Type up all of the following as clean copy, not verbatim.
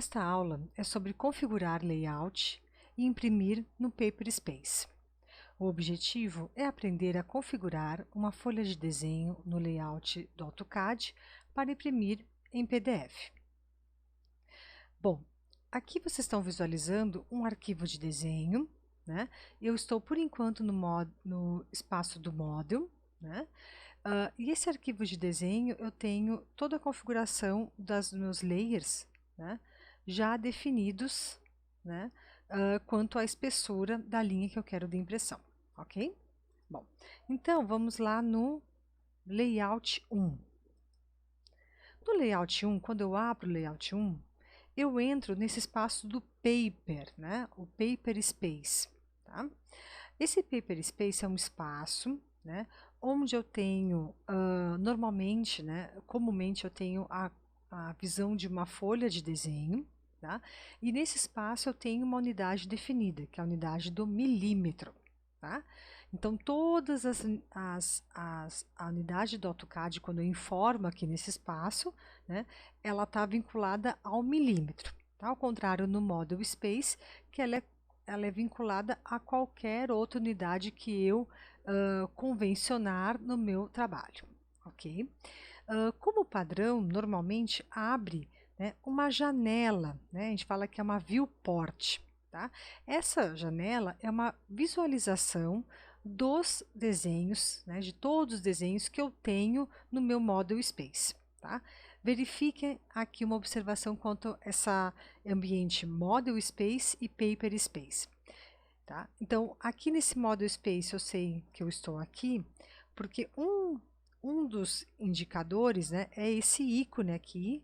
Esta aula é sobre configurar layout e imprimir no Paperspace. O objetivo é aprender a configurar uma folha de desenho no layout do AutoCAD para imprimir em PDF. Bom, aqui vocês estão visualizando um arquivo de desenho, né? Eu estou por enquanto no espaço do Model, né? E esse arquivo de desenho eu tenho toda a configuração dos meus layers, né, já definidos, né, quanto à espessura da linha que eu quero de impressão, ok? Bom, então vamos lá no Layout 1. No Layout 1, quando eu abro o Layout 1, eu entro nesse espaço do Paper, né, o Paperspace, tá? Esse Paperspace é um espaço, né, onde eu tenho, normalmente, né, comumente eu tenho a visão de uma folha de desenho, tá? E nesse espaço eu tenho uma unidade definida, que é a unidade do milímetro, tá? Então, todas a unidade do AutoCAD, quando eu informo aqui nesse espaço, né, ela está vinculada ao milímetro, tá? Ao contrário no Model Space, que ela é vinculada a qualquer outra unidade que eu convencionar no meu trabalho, ok? Como padrão, normalmente abre, né, uma janela, né? A gente fala que é uma viewport, tá? Essa janela é uma visualização dos desenhos, né, de todos os desenhos que eu tenho no meu Model Space, tá? Verifiquem aqui uma observação quanto a esse ambiente Model Space e Paper Space. Tá? Então, aqui nesse Model Space eu sei que eu estou aqui, porque um dos indicadores, né, é esse ícone aqui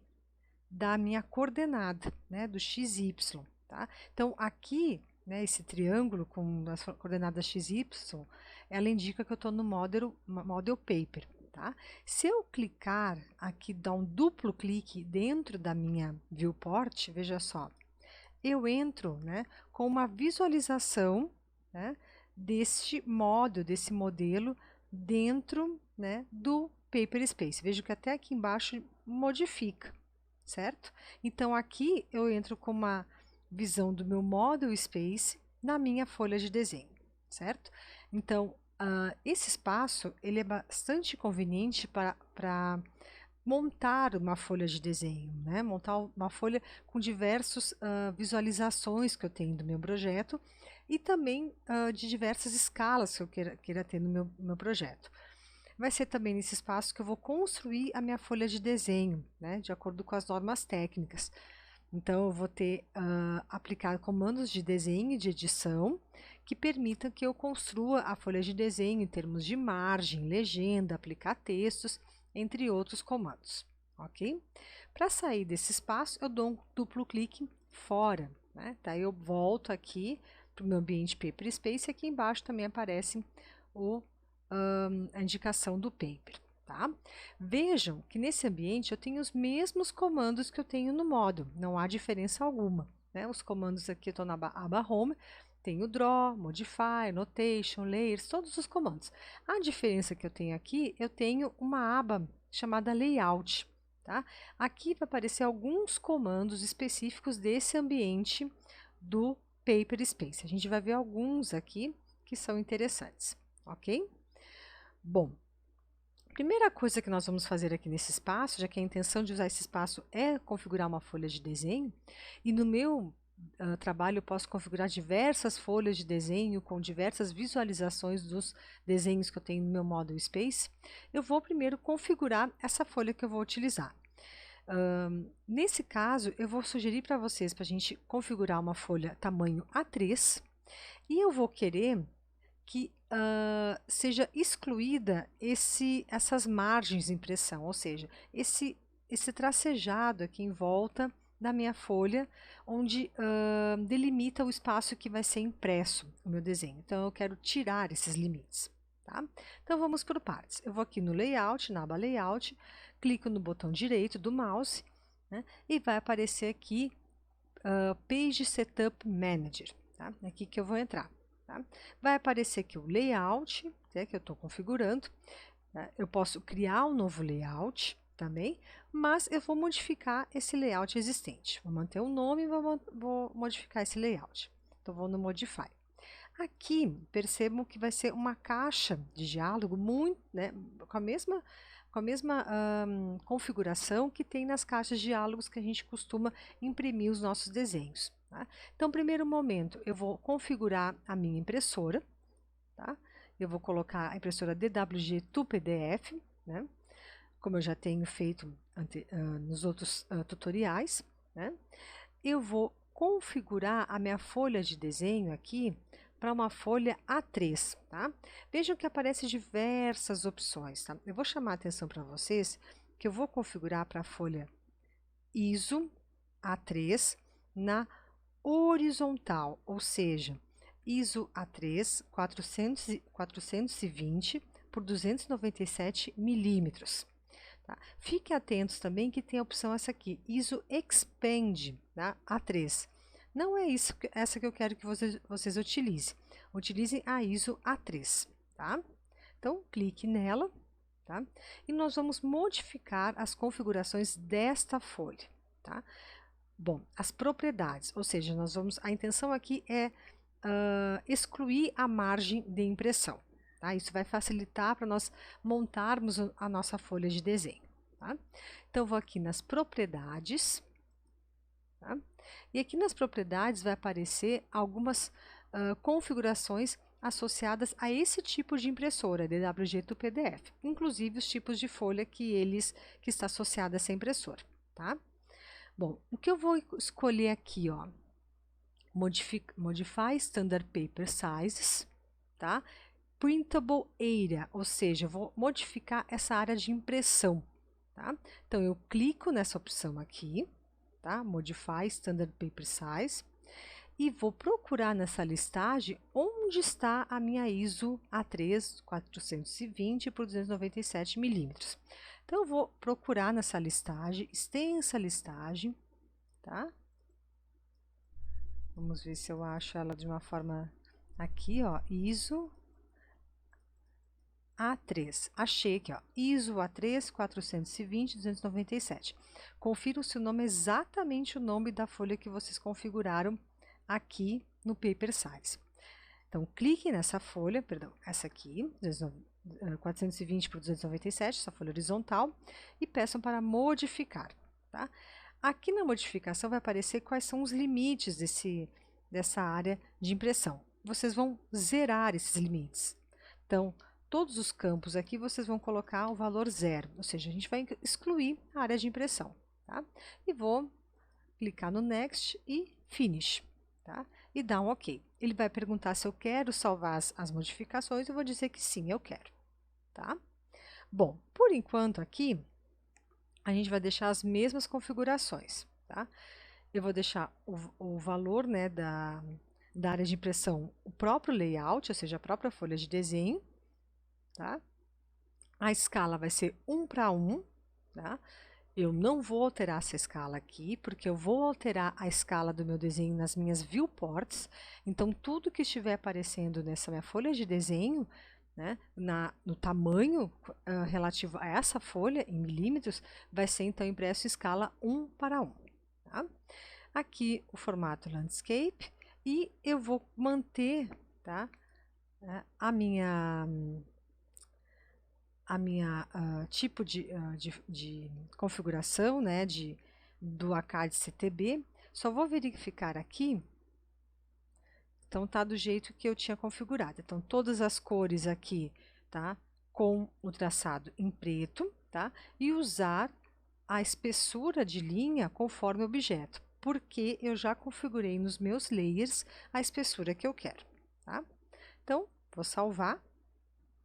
da minha coordenada, né, do XY. Tá? Então, aqui, né, esse triângulo com as coordenadas XY, ela indica que eu estou no Model Paper. Tá? Se eu clicar aqui, dar um duplo clique dentro da minha viewport, veja só, eu entro, né, com uma visualização, né, desse modelo dentro, né, do Paperspace. Vejo que até aqui embaixo modifica, certo? Então aqui eu entro com uma visão do meu Model Space na minha folha de desenho, certo? Então esse espaço ele é bastante conveniente para montar uma folha de desenho, né? Montar uma folha com diversas visualizações que eu tenho do meu projeto e também de diversas escalas que eu queira ter no meu projeto. Vai ser também nesse espaço que eu vou construir a minha folha de desenho, né? De acordo com as normas técnicas. Então, eu vou ter aplicar comandos de desenho e de edição que permitam que eu construa a folha de desenho em termos de margem, legenda, aplicar textos, entre outros comandos, ok? Para sair desse espaço, eu dou um duplo clique fora, né? Tá? Eu volto aqui para o meu ambiente Paperspace e aqui embaixo também aparece a indicação do Paper. Tá? Vejam que nesse ambiente eu tenho os mesmos comandos que eu tenho no Model, não há diferença alguma. Né? Os comandos aqui, eu estou na aba Home, tenho Draw, Modify, Notation, Layers, todos os comandos. A diferença que eu tenho aqui, eu tenho uma aba chamada Layout. Tá? Aqui vai aparecer alguns comandos específicos desse ambiente do Paperspace. A gente vai ver alguns aqui que são interessantes, ok? Bom, a primeira coisa que nós vamos fazer aqui nesse espaço, já que a intenção de usar esse espaço é configurar uma folha de desenho, e no meu trabalho eu posso configurar diversas folhas de desenho com diversas visualizações dos desenhos que eu tenho no meu Model Space, eu vou primeiro configurar essa folha que eu vou utilizar. Nesse caso, eu vou sugerir para vocês, para a gente configurar uma folha tamanho A3, e eu vou querer que seja excluída essas margens de impressão, ou seja, esse tracejado aqui em volta da minha folha, onde delimita o espaço que vai ser impresso o meu desenho. Então, eu quero tirar esses limites. Tá? Então, vamos por partes. Eu vou aqui no Layout, na aba Layout, clico no botão direito do mouse, né, e vai aparecer aqui Page Setup Manager. Tá? É aqui que eu vou entrar. Tá? Vai aparecer aqui o layout, né, que eu estou configurando. Né? Eu posso criar um novo layout, também, mas eu vou modificar esse layout existente. Vou manter o nome e vou modificar esse layout. Então, vou no Modify. Aqui, percebam que vai ser uma caixa de diálogo muito, né, com a mesma configuração que tem nas caixas de diálogos que a gente costuma imprimir os nossos desenhos. Tá? Então, primeiro momento, eu vou configurar a minha impressora. Tá? Eu vou colocar a impressora DWG to PDF, né? Como eu já tenho feito nos outros tutoriais. Né? Eu vou configurar a minha folha de desenho aqui para uma folha A3, tá? Vejam que aparecem diversas opções, tá? Eu vou chamar a atenção para vocês que eu vou configurar para a folha ISO A3 na horizontal, ou seja, ISO A3 420 por 297 milímetros. Tá? Fiquem atentos também que tem a opção essa aqui, ISO Expand, tá? A3. Não é essa que eu quero que vocês utilizem. Utilizem a ISO A3, tá? Então, clique nela, tá? E nós vamos modificar as configurações desta folha, tá? Bom, as propriedades, ou seja, a intenção aqui é excluir a margem de impressão. Tá? Isso vai facilitar para nós montarmos a nossa folha de desenho. Tá? Então, vou aqui nas propriedades. Tá? E aqui nas propriedades vai aparecer algumas configurações associadas a esse tipo de impressora, DWG to PDF, inclusive os tipos de folha que está associada a essa impressora. Tá? Bom, o que eu vou escolher aqui, ó, Modify Standard Paper Sizes, tá? Printable Area, ou seja, eu vou modificar essa área de impressão, tá? Então, eu clico nessa opção aqui, tá? Modify Standard Paper Size, e vou procurar nessa listagem onde está a minha ISO A3 420 por 297 milímetros. Então, eu vou procurar nessa listagem, extensa listagem, tá? Vamos ver se eu acho ela de uma forma aqui, ó, ISO A3. Achei aqui, ó, ISO A3 420 297. Confira se o nome é exatamente o nome da folha que vocês configuraram aqui no Paper Size. Então, clique nessa folha, perdão, essa aqui, 420 por 297, essa folha horizontal, e peçam para modificar, tá? Aqui na modificação vai aparecer quais são os limites dessa área de impressão. Vocês vão zerar esses limites. Então, todos os campos aqui vocês vão colocar o valor 0, ou seja, a gente vai excluir a área de impressão, tá? E vou clicar no Next e Finish, tá? E dar um OK. Ele vai perguntar se eu quero salvar as modificações, eu vou dizer que sim, eu quero, tá? Bom, por enquanto aqui, a gente vai deixar as mesmas configurações, tá? Eu vou deixar o valor, né, da área de impressão, o próprio layout, ou seja, a própria folha de desenho, tá? A escala vai ser 1 para 1, tá? Eu não vou alterar essa escala aqui, porque eu vou alterar a escala do meu desenho nas minhas viewports. Então, tudo que estiver aparecendo nessa minha folha de desenho, né, no tamanho relativo a essa folha, em milímetros, vai ser então impresso em escala 1 para 1. Tá? Aqui o formato Landscape, e eu vou manter, tá, a minha tipo de configuração, né, do ACAD CTB. Só vou verificar aqui. Então, tá do jeito que eu tinha configurado. Então, todas as cores aqui, tá, com o traçado em preto, tá, e usar a espessura de linha conforme o objeto, porque eu já configurei nos meus layers a espessura que eu quero, tá? Então, vou salvar,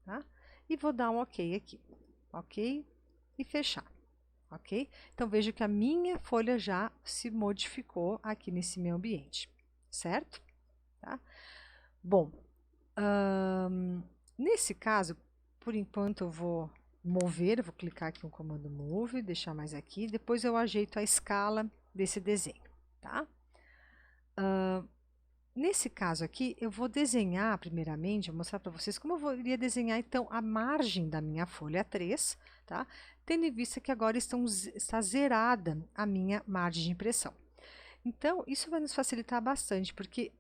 tá? E vou dar um OK aqui, OK? E fechar, OK? Então, vejo que a minha folha já se modificou aqui nesse meu ambiente, certo? Tá? Bom, nesse caso, por enquanto eu vou mover, eu vou clicar aqui no comando Move, deixar mais aqui, depois eu ajeito a escala desse desenho, tá? nesse caso aqui, eu vou desenhar primeiramente, vou mostrar para vocês como eu iria desenhar então a margem da minha folha 3, tá? Tendo em vista que agora está zerada a minha margem de impressão. Então, isso vai nos facilitar bastante, porque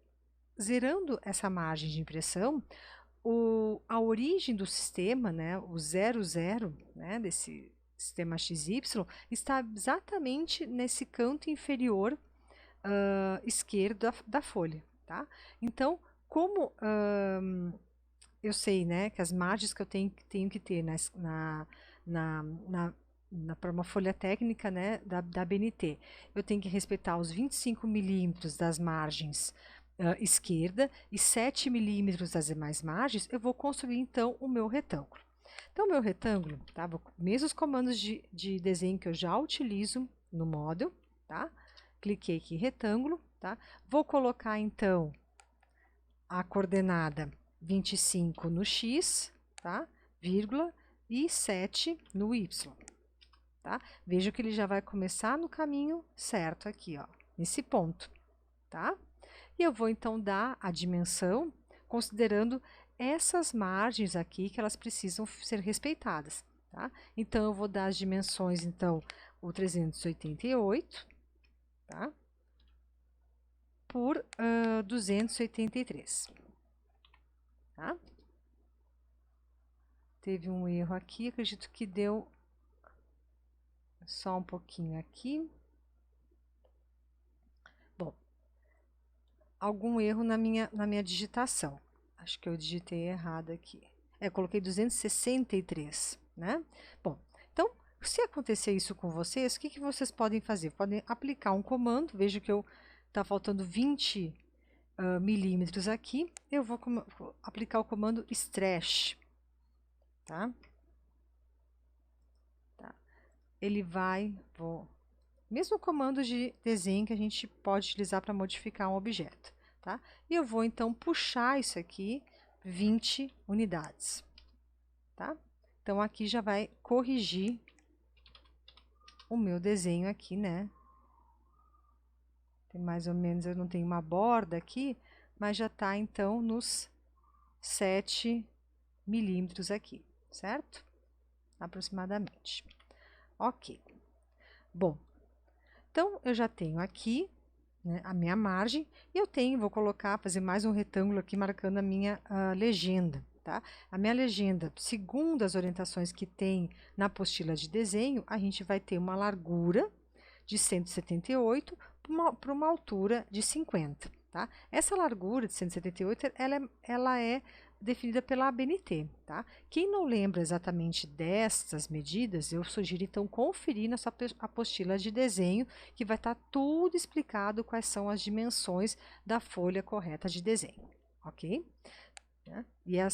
zerando essa margem de impressão, a origem do sistema, né, o 00, né, desse sistema XY, está exatamente nesse canto inferior esquerdo da folha, tá? Então, como eu sei, né, que as margens que eu tenho que ter para uma folha técnica, né, da BNT, eu tenho que respeitar os 25 milímetros das margens esquerda e 7 milímetros das demais margens, eu vou construir então o meu retângulo. Então, o meu retângulo, tá? Mesmos comandos de desenho que eu já utilizo no Model, tá? Cliquei aqui, retângulo, tá? Vou colocar então a coordenada 25 no X, tá? Vírgula, e 7 no Y, tá? Veja que ele já vai começar no caminho certo aqui, ó, nesse ponto, tá? E eu vou então dar a dimensão, considerando essas margens aqui que elas precisam ser respeitadas, tá? Então, eu vou dar as dimensões, então, o 388, tá? Por 283, tá? Teve um erro aqui, acredito que deu só um pouquinho aqui. Bom, algum erro na minha digitação. Acho que eu digitei errado aqui. Coloquei 263, né? Bom, então, se acontecer isso com vocês, o que vocês podem fazer? Podem aplicar um comando, veja que tá faltando 20 milímetros aqui, eu vou aplicar o comando stretch, tá? Ele mesmo comando de desenho que a gente pode utilizar para modificar um objeto, tá? E eu vou então puxar isso aqui 20 unidades, tá? Então aqui já vai corrigir o meu desenho aqui, né? Tem mais ou menos, eu não tenho uma borda aqui, mas já tá então nos 7 milímetros aqui, certo? Aproximadamente. Ok. Bom, então eu já tenho aqui, né, a minha margem, e vou fazer mais um retângulo aqui marcando a minha legenda, tá? A minha legenda, segundo as orientações que tem na apostila de desenho, a gente vai ter uma largura de 178 para uma altura de 50, tá? Essa largura de 178, ela é definida pela ABNT, tá? Quem não lembra exatamente destas medidas, eu sugiro então conferir na sua apostila de desenho, que vai estar tudo explicado quais são as dimensões da folha correta de desenho, ok? E a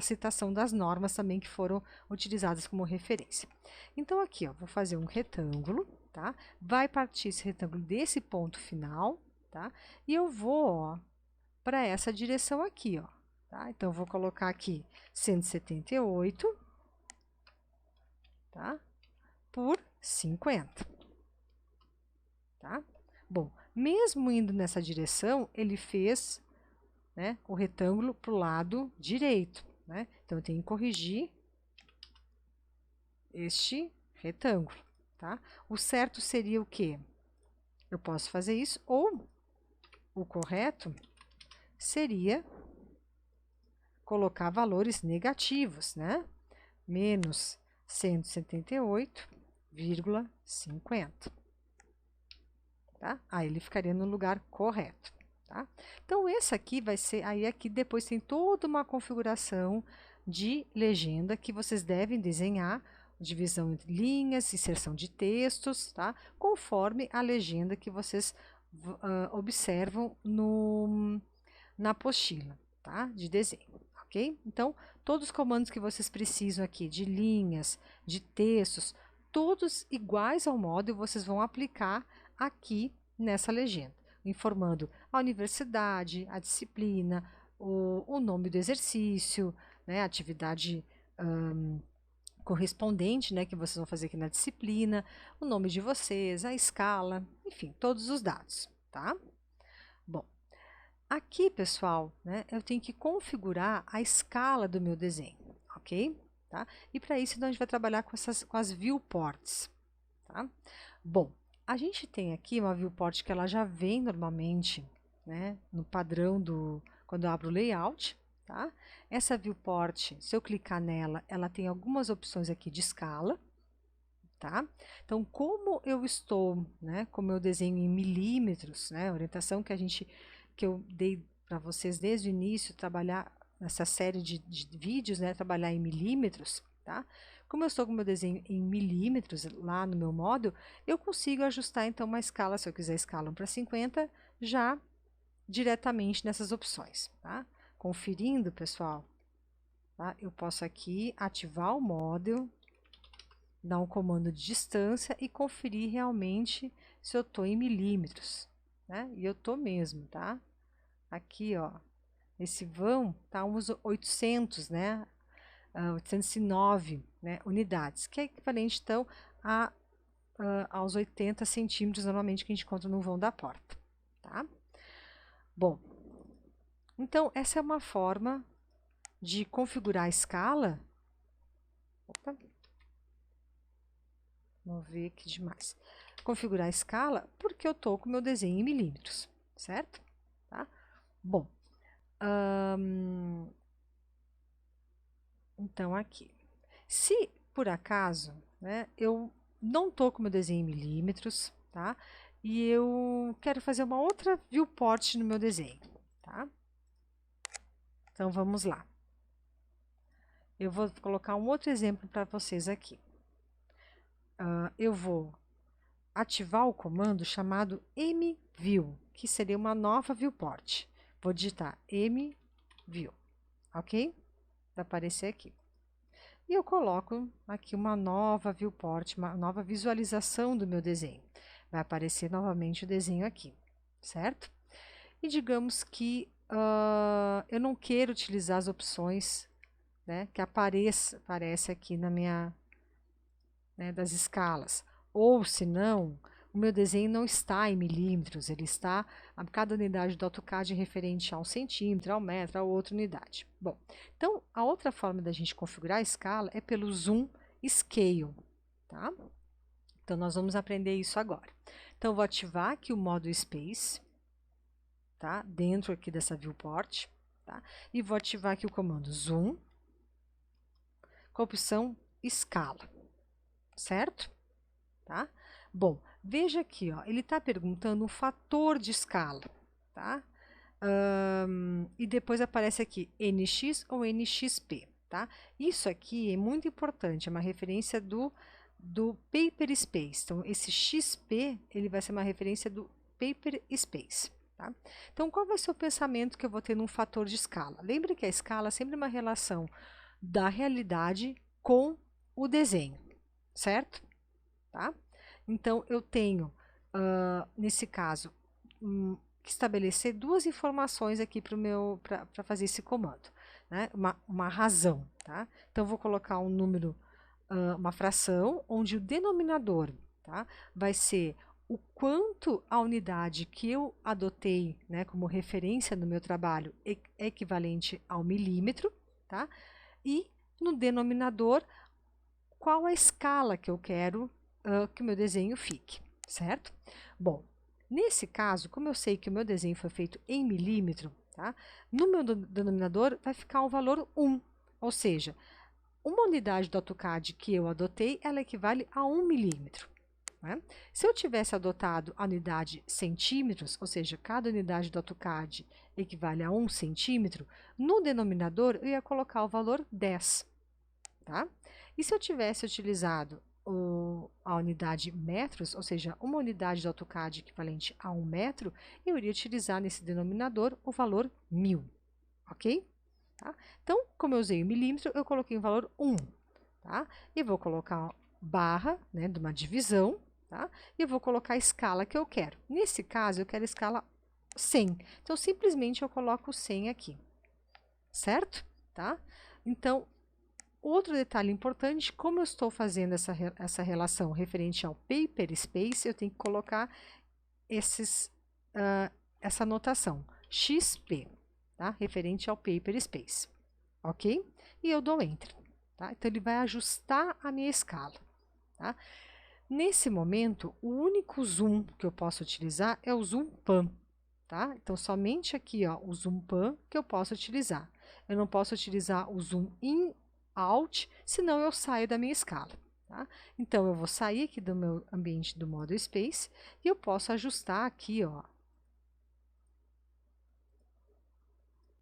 citação das normas também que foram utilizadas como referência. Então, aqui, ó, vou fazer um retângulo, tá? Vai partir esse retângulo desse ponto final, tá? E eu vou, para essa direção aqui, ó. Tá? Então, eu vou colocar aqui 178, tá? Por 50, tá? Bom, mesmo indo nessa direção, ele fez, né, o retângulo para o lado direito, né? Então, eu tenho que corrigir este retângulo, tá? O certo seria o quê? Eu posso fazer isso, ou o correto seria colocar valores negativos, né? Menos 178,50. Tá? Aí ele ficaria no lugar correto, tá? Então, esse aqui vai ser, aí aqui depois tem toda uma configuração de legenda que vocês devem desenhar, divisão entre linhas, inserção de textos, tá? Conforme a legenda que vocês observam na apostila, tá? De desenho, ok? Então, todos os comandos que vocês precisam aqui, de linhas, de textos, todos iguais ao módulo, vocês vão aplicar aqui nessa legenda, informando a universidade, a disciplina, o nome do exercício, né, a atividade correspondente, né, que vocês vão fazer aqui na disciplina, o nome de vocês, a escala, enfim, todos os dados, tá? Bom, Aqui, pessoal, né, eu tenho que configurar a escala do meu desenho, ok? Tá? E para isso, então, a gente vai trabalhar com as viewports. Tá? Bom, a gente tem aqui uma viewport que ela já vem normalmente, né, no padrão quando eu abro o layout. Tá? Essa viewport, se eu clicar nela, ela tem algumas opções aqui de escala. Tá? Então, como eu estou, né, com o meu desenho em milímetros, né, a orientação que eu dei para vocês desde o início, trabalhar nessa série de vídeos, né, trabalhar em milímetros, tá? Como eu estou com o meu desenho em milímetros lá no meu modo, eu consigo ajustar então uma escala, se eu quiser escala 1 para 50, já diretamente nessas opções, tá? Conferindo, pessoal, tá? Eu posso aqui ativar o model, dar um comando de distância e conferir realmente se eu estou em milímetros, né? E eu estou mesmo, tá? Aqui, ó, esse vão tá uns 800, né? 809, né, unidades, que é equivalente, então, aos 80 centímetros, normalmente, que a gente encontra no vão da porta, tá? Bom, então, essa é uma forma de configurar a escala. Opa, vamos ver aqui demais. Configurar a escala porque eu estou com o meu desenho em milímetros, certo? Tá? Bom, então aqui. Se por acaso, né, eu não estou com o meu desenho em milímetros, tá? E eu quero fazer uma outra viewport no meu desenho, tá? Então vamos lá. Eu vou colocar um outro exemplo para vocês aqui. Eu vou ativar o comando chamado mview, que seria uma nova viewport. Vou digitar mview, ok? Vai aparecer aqui. E eu coloco aqui uma nova viewport, uma nova visualização do meu desenho. Vai aparecer novamente o desenho aqui, certo? E digamos que eu não quero utilizar as opções, né, que aparece aqui na minha, né, das escalas. Ou, se não, o meu desenho não está em milímetros, ele está a cada unidade do AutoCAD referente a 1 centímetro, ao metro, a outra unidade. Bom, então, a outra forma da gente configurar a escala é pelo Zoom Scale, tá? Então, nós vamos aprender isso agora. Então, eu vou ativar aqui o modo Space, tá? Dentro aqui dessa viewport, tá? E vou ativar aqui o comando Zoom, com a opção Escala, certo? Tá? Bom, veja aqui, ó, ele está perguntando um fator de escala, tá? E depois aparece aqui NX ou NXP, tá? Isso aqui é muito importante, é uma referência do Paper Space. Então, esse XP, ele vai ser uma referência do Paper Space, tá? Então, qual vai ser o pensamento que eu vou ter num fator de escala? Lembre que a escala é sempre uma relação da realidade com o desenho, certo? Tá? Então, eu tenho, nesse caso, que estabelecer duas informações aqui para fazer esse comando, né? Uma razão, tá? Então, eu vou colocar um número, uma fração, onde o denominador, tá, vai ser o quanto a unidade que eu adotei, né, como referência no meu trabalho é equivalente ao milímetro, tá? E no denominador, qual a escala que eu quero que o meu desenho fique, certo? Bom, nesse caso, como eu sei que o meu desenho foi feito em milímetro, tá? No meu denominador vai ficar um valor 1, ou seja, uma unidade do AutoCAD que eu adotei, ela equivale a 1 milímetro. Né? Se eu tivesse adotado a unidade centímetros, ou seja, cada unidade do AutoCAD equivale a 1 centímetro, no denominador eu ia colocar o valor 10. Tá? E se eu tivesse utilizado a unidade metros, ou seja, uma unidade de AutoCAD equivalente a 1 metro, eu iria utilizar nesse denominador o valor 1000, ok? Tá? Então, como eu usei o milímetro, eu coloquei o valor 1, tá? E vou colocar barra, né, de uma divisão, tá? E eu vou colocar a escala que eu quero. Nesse caso, eu quero a escala 100. Então, simplesmente eu coloco 100 aqui, certo? Tá? Então, outro detalhe importante, como eu estou fazendo essa relação referente ao Paper Space, eu tenho que colocar essa anotação. XP, tá? Referente ao Paper Space, ok? E eu dou Enter, tá? Então, ele vai ajustar a minha escala, tá? Nesse momento, o único zoom que eu posso utilizar é o zoom pan, tá? Então, somente aqui, ó, o zoom pan que eu posso utilizar. Eu não posso utilizar o zoom in, out, senão eu saio da minha escala, tá? Então, eu vou sair aqui do meu ambiente do Model Space e eu posso ajustar aqui, ó,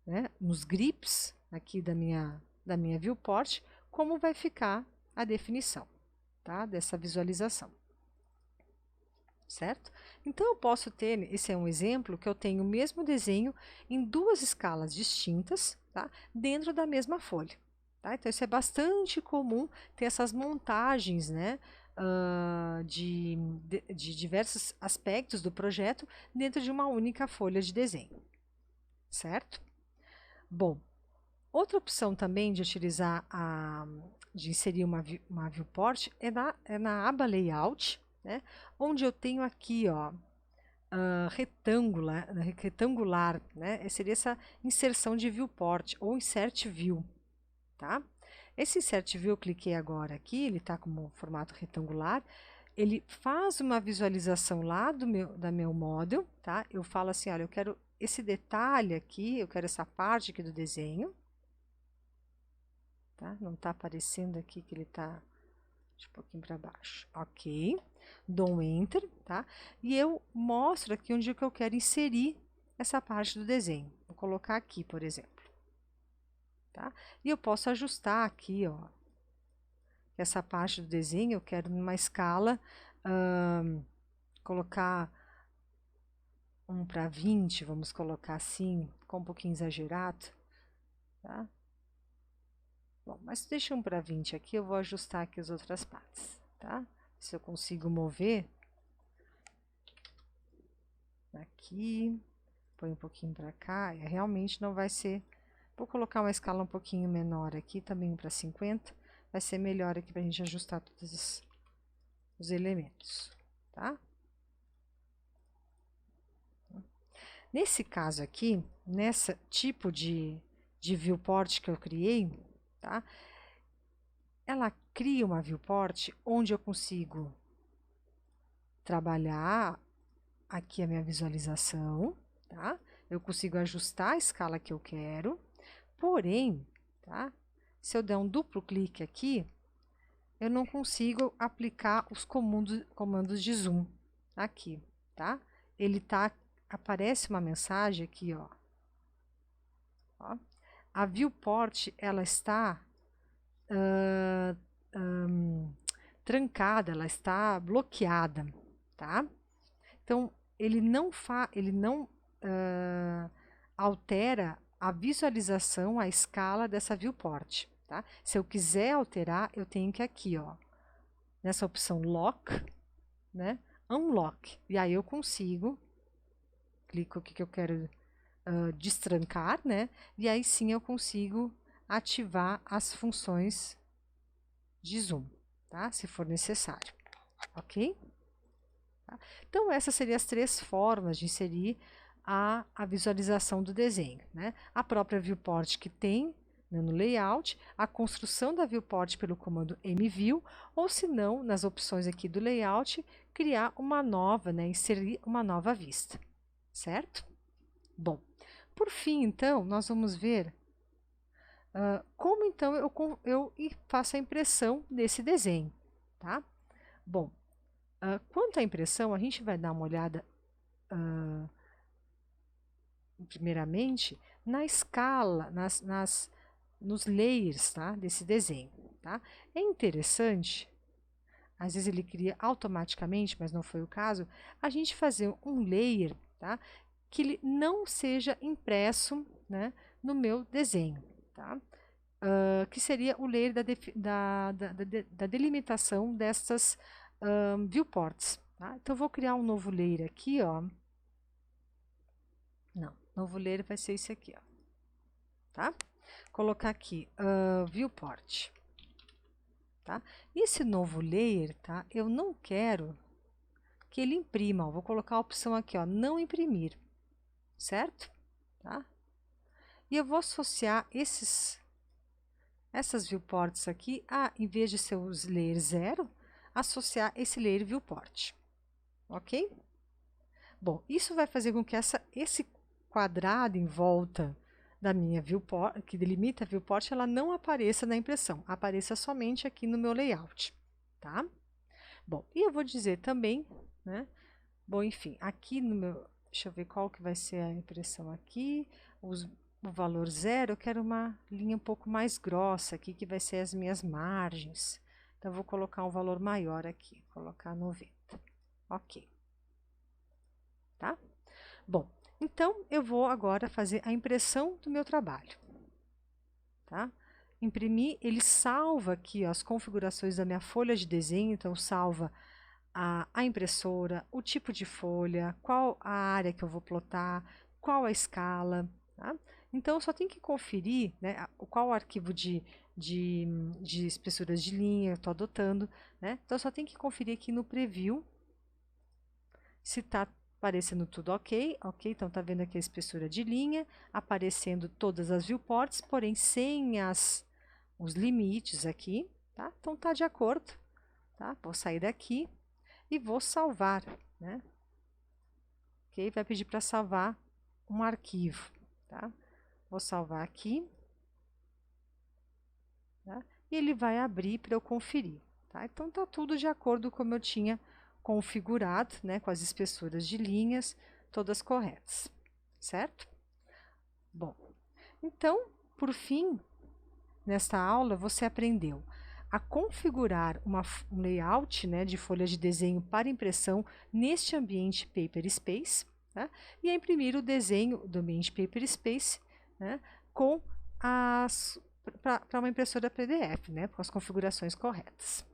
né, nos grips aqui da minha viewport, como vai ficar a definição, tá? Dessa visualização. Certo? Então, eu posso ter, esse é um exemplo, que eu tenho o mesmo desenho em duas escalas distintas, tá? Dentro da mesma folha. Tá? Então, isso é bastante comum, ter essas montagens, né? De diversos aspectos do projeto dentro de uma única folha de desenho. Certo? Bom, outra opção também de utilizar, de inserir uma viewport é na aba Layout, né? Onde eu tenho aqui, ó, retangular, né? Seria essa inserção de viewport ou insert view, tá? Esse insert view, eu cliquei agora aqui, ele está como formato retangular, ele faz uma visualização lá da meu model, tá? Eu falo assim, olha, eu quero esse detalhe aqui, eu quero essa parte aqui do desenho, tá? Não está aparecendo aqui que ele está um pouquinho para baixo, ok? Dou um Enter, tá? E eu mostro aqui onde é que eu quero inserir essa parte do desenho. Vou colocar aqui, por exemplo, tá? E eu posso ajustar aqui, ó, essa parte do desenho, eu quero numa escala, colocar 1:20, vamos colocar assim, com um pouquinho exagerado, tá? Bom, mas deixa 1:20 aqui, eu vou ajustar aqui as outras partes, tá? Se eu consigo mover aqui, põe um pouquinho para cá, realmente não vai ser. Vou colocar uma escala um pouquinho menor aqui, também para 50, vai ser melhor aqui para a gente ajustar todos os elementos, tá? Nesse caso aqui, nesse tipo de viewport que eu criei, tá? Ela cria uma viewport onde eu consigo trabalhar aqui a minha visualização, tá? Eu consigo ajustar a escala que eu quero, porém, tá? Se eu der um duplo clique aqui, eu não consigo aplicar os comandos de zoom aqui, tá? Aparece uma mensagem aqui, ó. A viewport, ela está trancada, ela está bloqueada, tá? Então, ele não altera a visualização, a escala dessa viewport, tá? Se eu quiser alterar, eu tenho que aqui, ó, nessa opção Lock, né? Unlock. E aí eu consigo, clico aqui que eu quero destrancar, né? E aí sim eu consigo ativar as funções de zoom, tá? Se for necessário, ok? Tá? Então, essas seriam as três formas de inserir a visualização do desenho, né? A própria viewport que tem, né, no layout, a construção da viewport pelo comando mview, ou se não, nas opções aqui do layout, criar uma nova, né, inserir uma nova vista, certo? Bom, por fim, então, nós vamos ver como então eu faço a impressão desse desenho, tá? Bom, quanto à impressão, a gente vai dar uma olhada primeiramente na escala, nos layers, tá, desse desenho, tá? É interessante, às vezes ele cria automaticamente, mas não foi o caso, a gente fazer um layer, tá, que ele não seja impresso, né, no meu desenho, tá? Que seria o layer da delimitação dessas viewports, tá? Então, eu vou criar um novo layer aqui, ó. Não, novo layer vai ser esse aqui, ó, tá? Colocar aqui, viewport, tá? E esse novo layer, tá? Eu não quero que ele imprima, ó, vou colocar a opção aqui, ó, não imprimir, certo? tá? E eu vou associar essas viewports aqui, em vez de ser os layer 0, associar esse layer viewport, ok? Bom, isso vai fazer com que esse quadrado em volta da minha viewport, que delimita a viewport, ela não apareça na impressão, apareça somente aqui no meu layout, tá? Bom, e eu vou dizer também, né? Bom, enfim, aqui no meu, deixa eu ver qual que vai ser a impressão aqui, o valor 0, eu quero uma linha um pouco mais grossa aqui, que vai ser as minhas margens. Então, eu vou colocar um valor maior aqui, colocar 90. Ok. Tá? Bom, então, eu vou agora fazer a impressão do meu trabalho. Tá? Imprimir, ele salva aqui ó, as configurações da minha folha de desenho, então salva a impressora, o tipo de folha, qual a área que eu vou plotar, qual a escala. Tá? Então, eu só tenho que conferir, né, qual arquivo de espessuras de linha eu estou adotando. Né? Então, eu só tenho que conferir aqui no preview se está aparecendo tudo ok. Ok, então está vendo aqui a espessura de linha, aparecendo todas as viewports, porém sem os limites aqui. Tá? Então, está de acordo. Tá? Vou sair daqui e vou salvar, né? Ok? Vai pedir para salvar um arquivo, tá? Vou salvar aqui, tá? E ele vai abrir para eu conferir, tá? Então, tá tudo de acordo com como eu tinha configurado, né? Com as espessuras de linhas, todas corretas, certo? Bom, então, por fim, nesta aula, você aprendeu a configurar um layout, né, de folha de desenho para impressão neste ambiente Paperspace, né, e a imprimir o desenho do ambiente Paperspace, né, para uma impressora PDF, né, com as configurações corretas.